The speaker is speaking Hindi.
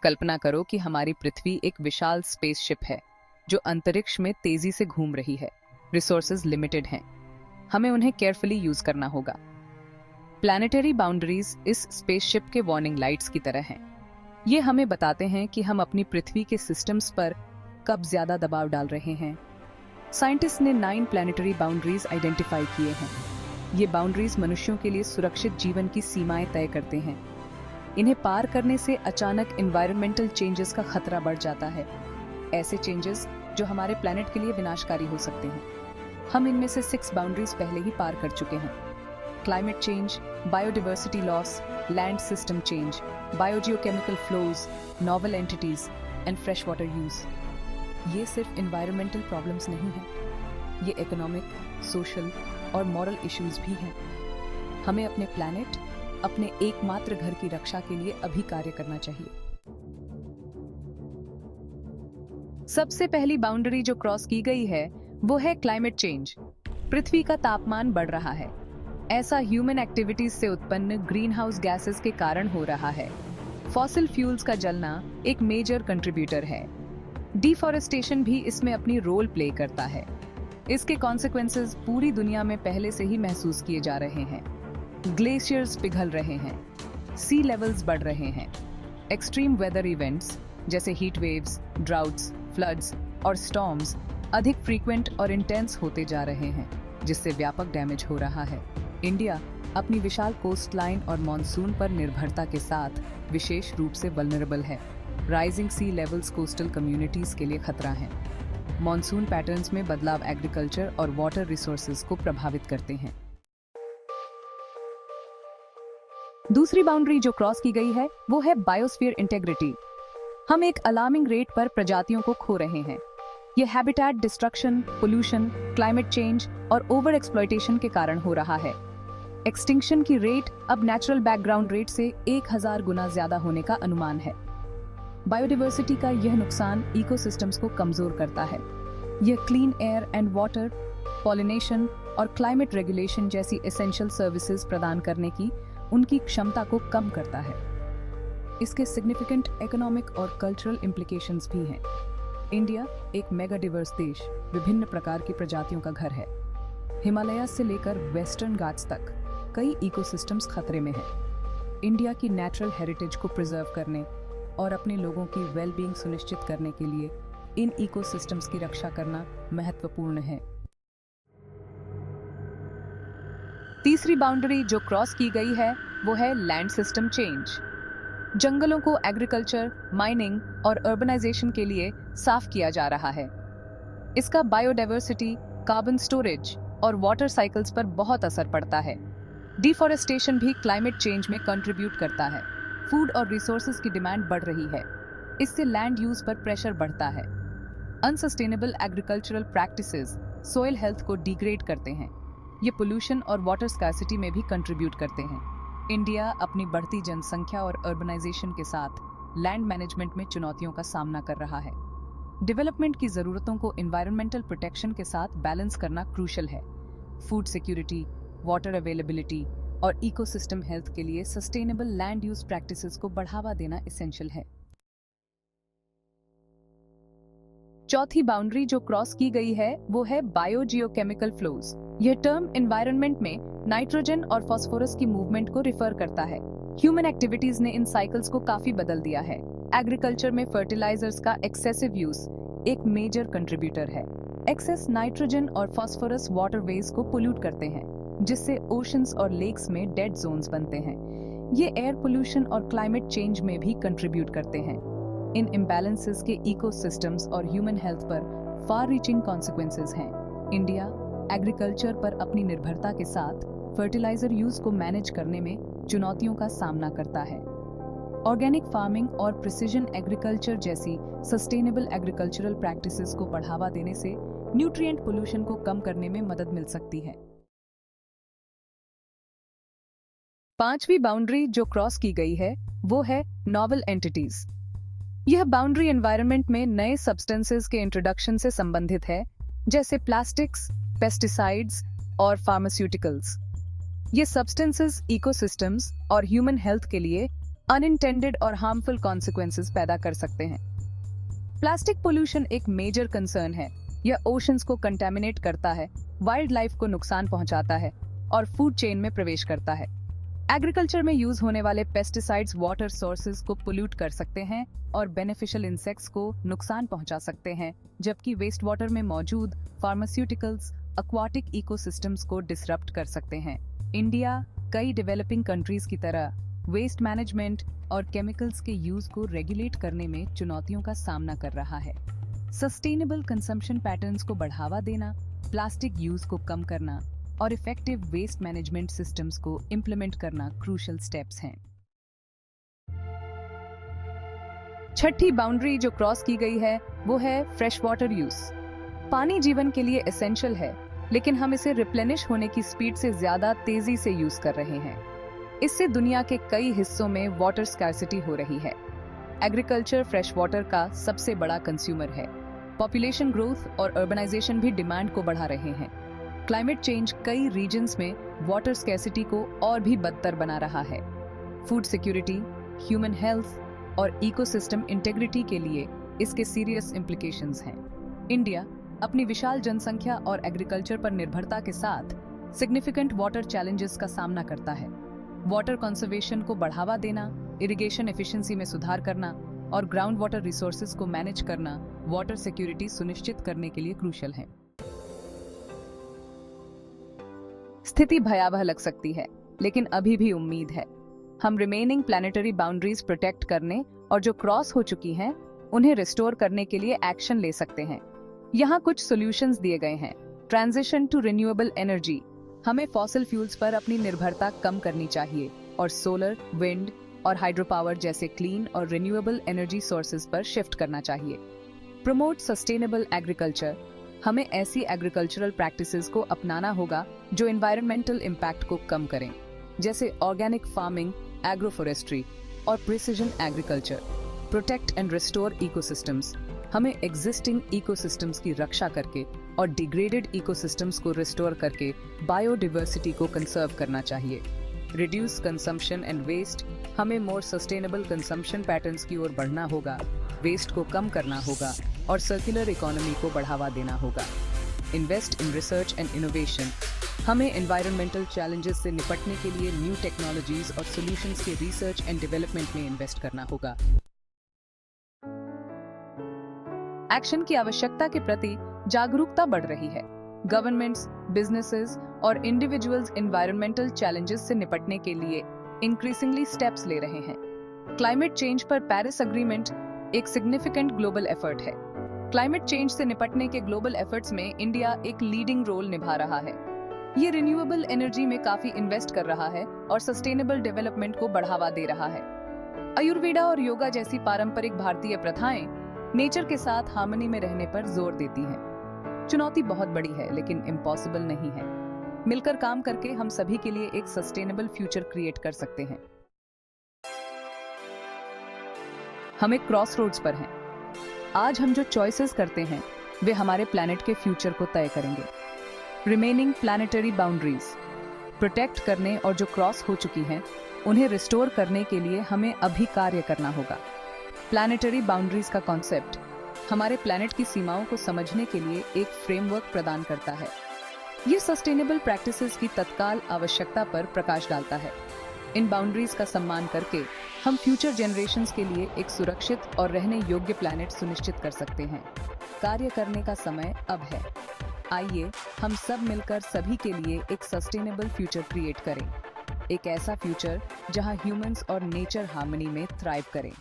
कल्पना करो कि हमारी पृथ्वी एक विशाल स्पेसशिप है जो अंतरिक्ष में तेजी से घूम रही है। रिसोर्सेज लिमिटेड हैं, हमें उन्हें केयरफुली यूज करना होगा। प्लैनेटरी बाउंड्रीज इस स्पेसशिप के वार्निंग लाइट्स की तरह हैं। ये हमें बताते हैं कि हम अपनी पृथ्वी के सिस्टम्स पर कब ज्यादा दबाव डाल रहे हैं। साइंटिस्ट ने 9 प्लैनेटरी बाउंड्रीज आइडेंटिफाई किए हैं। ये बाउंड्रीज मनुष्यों के लिए सुरक्षित जीवन की सीमाएं तय करते हैं। इन्हें पार करने से अचानक एनवायरमेंटल चेंजेस का खतरा बढ़ जाता है, ऐसे चेंजेस जो हमारे प्लैनेट के लिए विनाशकारी हो सकते हैं। हम इनमें से 6 बाउंड्रीज पहले ही पार कर चुके हैं। Climate change, biodiversity loss, land system change, biogeochemical flows, novel entities and fresh water use. ये सिर्फ एनवायरमेंटल प्रॉब्लम्स नहीं हैं, ये इकोनॉमिक, सोशल और मॉरल इश्यूज भी हैं। हमें अपने प्लैनेट, अपने एकमात्र घर की रक्षा के लिए अभी कार्य करना चाहिए। सबसे पहली बाउंड्री जो क्रॉस की गई है वो है क्लाइमेट चेंज। पृथ्वी का तापमान बढ़ रहा है। ऐसा ह्यूमन एक्टिविटीज से उत्पन्न ग्रीन हाउस गैसेस के कारण हो रहा है। फॉसिल फ्यूल्स का जलना एक मेजर कंट्रीब्यूटर है। डिफॉरेस्टेशन भी इसमें अपनी रोल प्ले करता है। इसके कॉन्सिक्वेंसेस पूरी दुनिया में पहले से ही महसूस किए जा रहे हैं। ग्लेशियर्स पिघल रहे हैं, सी लेवल्स बढ़ रहे हैं, एक्सट्रीम वेदर इवेंट्स जैसे हीट वेव्स, ड्राउट्स, फ्लड्स और स्टॉर्म्स अधिक फ्रीक्वेंट और इंटेंस होते जा रहे हैं, जिससे व्यापक डैमेज हो रहा है। इंडिया अपनी विशाल कोस्ट लाइन और मॉनसून पर निर्भरता के साथ विशेष रूप से वल्नरेबल है। Rising sea levels coastal communities के लिए खतरा हैं। मॉनसून पैटर्न्स में बदलाव एग्रीकल्चर और वाटर रिसोर्सेज को प्रभावित करते हैं। दूसरी बाउंड्री जो क्रॉस की गई है वो है बायोस्फीयर इंटेग्रिटी। हम एक अलार्मिंग रेट पर प्रजातियों को खो रहे हैं। ये habitat destruction, pollution, climate change और ओवर एक्सप्लॉयटेशन के कारण हो रहा है। एक्सटिंक्शन की रेट अब नेचुरल बैकग्राउंड रेट से 1000 गुना ज्यादा होने का अनुमान है। बायोडिवर्सिटी का यह नुकसान इकोसिस्टम्स को कमजोर करता है। यह clean air and water, pollination और क्लाइमेट रेगुलेशन जैसी एसेंशियल सर्विसेज प्रदान करने की उनकी क्षमता को कम करता है। इसके सिग्निफिकेंट इकोनॉमिक और कल्चरल इम्प्लीकेशंस भी हैं। इंडिया एक मेगा डिवर्स देश, विभिन्न प्रकार की प्रजातियों का घर है। हिमालय से लेकर वेस्टर्न घाट्स तक कई इकोसिस्टम्स खतरे में हैं। इंडिया की नेचुरल हेरिटेज को प्रिजर्व करने और अपने लोगों की वेलबींग सुनिश्चित करने के लिए इन इकोसिस्टम्स की रक्षा करना महत्वपूर्ण है। तीसरी बाउंड्री जो क्रॉस की गई है वो है लैंड सिस्टम चेंज। जंगलों को एग्रीकल्चर, माइनिंग और अर्बनाइजेशन के लिए साफ किया जा रहा है। इसका बायोडाइवर्सिटी, कार्बन स्टोरेज और वाटर साइकिल्स पर बहुत असर पड़ता है। डिफॉरेस्टेशन भी क्लाइमेट चेंज में कंट्रीब्यूट करता है। फूड और रिसोर्सेज की डिमांड बढ़ रही है, इससे लैंड यूज पर प्रेशर बढ़ता है। Unsustainable agricultural practices soil health को डिग्रेड करते हैं। ये पोल्यूशन और वाटर स्कार्सिटी में भी कंट्रीब्यूट करते हैं। इंडिया अपनी बढ़ती जनसंख्या और अर्बनाइजेशन के साथ लैंड मैनेजमेंट में चुनौतियों का सामना कर रहा है। डेवलपमेंट की जरूरतों को एनवायरमेंटल प्रोटेक्शन के साथ बैलेंस करना क्रूशल है। फूड सिक्योरिटी, वाटर अवेलेबिलिटी और इकोसिस्टम हेल्थ के लिए सस्टेनेबल लैंड यूज प्रैक्टिसेस को बढ़ावा देना एसेंशियल है। चौथी बाउंड्री जो क्रॉस की गई है वो है बायोजियोकेमिकल फ्लोज। यह टर्म एनवायरनमेंट में नाइट्रोजन और फास्फोरस की मूवमेंट को रिफर करता है। ह्यूमन एक्टिविटीज ने इन साइकिल्स को काफी बदल दिया है। एग्रीकल्चर में फर्टिलाइजर्स का एक्सेसिव यूज एक मेजर कंट्रीब्यूटर है। एक्सेस नाइट्रोजन और फास्फोरस वाटरवेज को पोल्यूट करते हैं, जिससे ओशंस और लेक्स में डेड जोन्स बनते हैं। ये एयर पोल्यूशन और क्लाइमेट चेंज में भी कंट्रीब्यूट करते हैं। इन इम्बैलेंसेस के इकोसिस्टम्स और ह्यूमन हेल्थ पर फार रीचिंग कॉन्सिक्वेंसेस हैं। इंडिया एग्रीकल्चर पर अपनी निर्भरता के साथ फर्टिलाइजर यूज को मैनेज करने में चुनौतियों का सामना करता है। ऑर्गेनिक फार्मिंग और प्रिसिजन एग्रीकल्चर जैसी सस्टेनेबल एग्रीकल्चरल प्रैक्टिसेस को बढ़ावा देने से न्यूट्रिएंट पोल्यूशन को कम करने में मदद मिल सकती है। पांचवी बाउंड्री जो क्रॉस की गई है वो है नोवेल एंटिटीज। यह बाउंड्री एनवायरनमेंट में नए सब्सटेंसेस के इंट्रोडक्शन से संबंधित है, जैसे प्लास्टिक्स, पेस्टिसाइड्स और फार्मास्यूटिकल्स। ये सब्सटेंसेस इकोसिस्टम्स और ह्यूमन हेल्थ के लिए अनइंटेंडेड और हार्मफुल कॉन्सिक्वेंसेस पैदा कर सकते हैं। प्लास्टिक पोल्यूशन एक मेजर कंसर्न है। यह ओशंस को कंटेमिनेट करता है, वाइल्ड लाइफ को नुकसान पहुंचाता है और फूड चेन में प्रवेश करता है। एग्रीकल्चर में यूज होने वाले पेस्टिसाइड्स वाटर सोर्सेज को पोल्यूट कर सकते हैं और बेनिफिशियल इंसेक्ट्स को नुकसान पहुंचा सकते हैं, जबकि वेस्ट वाटर में मौजूद फार्मास्यूटिकल्स एक्वाटिक इकोसिस्टम्स को डिसरप्ट कर सकते हैं। इंडिया कई डेवलपिंग कंट्रीज की तरह वेस्ट मैनेजमेंट और केमिकल्स के यूज को रेगुलेट करने में चुनौतियों का सामना कर रहा है। सस्टेनेबल कंजम्पशन पैटर्न्स को बढ़ावा देना, प्लास्टिक यूज को कम करना और इफेक्टिव वेस्ट मैनेजमेंट सिस्टम्स को इम्प्लीमेंट करना क्रूशियल स्टेप्स हैं। छठी बाउंड्री जो क्रॉस की गई है वो है फ्रेश वाटर यूज। पानी जीवन के लिए एसेंशियल है, लेकिन हम इसे रिप्लेनिश होने की स्पीड से ज्यादा तेजी से यूज कर रहे हैं। इससे दुनिया के कई हिस्सों में वाटर स्कैर्सिटी हो रही है। एग्रीकल्चर फ्रेश वाटर का सबसे बड़ा कंज्यूमर है। पॉपुलेशन ग्रोथ और अर्बनाइजेशन भी डिमांड को बढ़ा रहे हैं। क्लाइमेट चेंज कई रीजन्स में वाटर स्कैर्सिटी को और भी बदतर बना रहा है। फूड सिक्योरिटी, ह्यूमन हेल्थ और इकोसिस्टम इंटेग्रिटी के लिए इसके सीरियस इम्प्लीकेशंस हैं। इंडिया अपनी विशाल जनसंख्या और एग्रीकल्चर पर निर्भरता के साथ सिग्निफिकेंट वाटर चैलेंजेस का सामना करता है। वाटर कंजर्वेशन को बढ़ावा देना, इरिगेशन एफिशिएंसी में सुधार करना और ग्राउंड वाटर रिसोर्सेज को मैनेज करना वाटर सिक्योरिटी सुनिश्चित करने के लिए क्रूशियल है। स्थिति भयावह लग सकती है, लेकिन अभी भी उम्मीद है। हम रिमेनिंग प्लैनेटरी बाउंड्रीज प्रोटेक्ट करने और जो क्रॉस हो चुकी हैं, उन्हें रिस्टोर करने के लिए एक्शन ले सकते हैं। यहाँ कुछ सॉल्यूशंस दिए गए हैं। Transition to renewable energy. हमें फॉसिल फ्यूल्स पर अपनी निर्भरता कम करनी चाहिए और सोलर, विंड और हाइड्रो पावर जैसे क्लीन और रिन्यूएबल एनर्जी सोर्सेज पर शिफ्ट करना चाहिए। Promote sustainable agriculture. हमें ऐसी एग्रीकल्चरल प्रैक्टिसेस को अपनाना होगा जो एनवायरमेंटल इम्पैक्ट को कम करें, जैसे ऑर्गेनिक फार्मिंग, एग्रोफोरेस्ट्री और precision agriculture. Protect and restore ecosystems. हमें एग्जिस्टिंग इकोसिस्टम्स की रक्षा करके और डिग्रेडेड इकोसिस्टम्स को रिस्टोर करके बायोडिवर्सिटी को कंजर्व करना चाहिए। Reduce consumption and waste. हमें मोर सस्टेनेबल कंजम्पशन पैटर्न्स की ओर बढ़ना होगा, वेस्ट को कम करना होगा और सर्कुलर इकोनॉमी को बढ़ावा देना होगा। Invest in research and innovation. हमें एनवायरमेंटल चैलेंजेस से निपटने के लिए न्यू टेक्नोलॉजीज और सॉल्यूशंस के रिसर्च एंड डेवलपमेंट में इन्वेस्ट करना होगा। एक्शन की आवश्यकता के प्रति जागरूकता बढ़ रही है। गवर्नमेंट्स, बिजनेसेस और इंडिविजुअल्स एनवायरमेंटल चैलेंजेस से निपटने के लिए इंक्रीजिंगली स्टेप्स ले रहे हैं। क्लाइमेट चेंज पर पेरिस एग्रीमेंट एक सिग्निफिकेंट ग्लोबल एफर्ट है। क्लाइमेट चेंज से निपटने के ग्लोबल एफर्ट्स में इंडिया एक लीडिंग रोल निभा रहा है। ये रिन्यूएबल एनर्जी में काफी इन्वेस्ट कर रहा है और सस्टेनेबल डेवलपमेंट को बढ़ावा दे रहा है। आयुर्वेदा और योगा जैसी पारंपरिक भारतीय प्रथाएं नेचर के साथ हार्मनी में रहने पर जोर देती हैं। चुनौती बहुत बड़ी है, लेकिन इम्पॉसिबल नहीं है। मिलकर काम करके हम सभी के लिए एक सस्टेनेबल फ्यूचर क्रिएट कर सकते हैं। हम एक क्रॉस रोड्स पर हैं। आज हम जो चॉइसेस करते हैं वे हमारे प्लैनेट के फ्यूचर को तय करेंगे। रिमेनिंग प्लैनेटरी बाउंड्रीज प्रोटेक्ट करने और जो क्रॉस हो चुकी हैं उन्हें रिस्टोर करने के लिए हमें अभी कार्य करना होगा। प्लैनेटरी बाउंड्रीज का कॉन्सेप्ट हमारे प्लैनेट की सीमाओं को समझने के लिए एक फ्रेमवर्क प्रदान करता है। ये सस्टेनेबल प्रैक्टिसेस की तत्काल आवश्यकता पर प्रकाश डालता है। इन बाउंड्रीज का सम्मान करके हम फ्यूचर जनरेशंस के लिए एक सुरक्षित और रहने योग्य प्लैनेट सुनिश्चित कर सकते हैं। कार्य करने का समय अब है। आइए हम सब मिलकर सभी के लिए एक सस्टेनेबल फ्यूचर क्रिएट करें। एक ऐसा फ्यूचर जहां ह्यूमंस और नेचर हार्मनी में थ्राइव करें।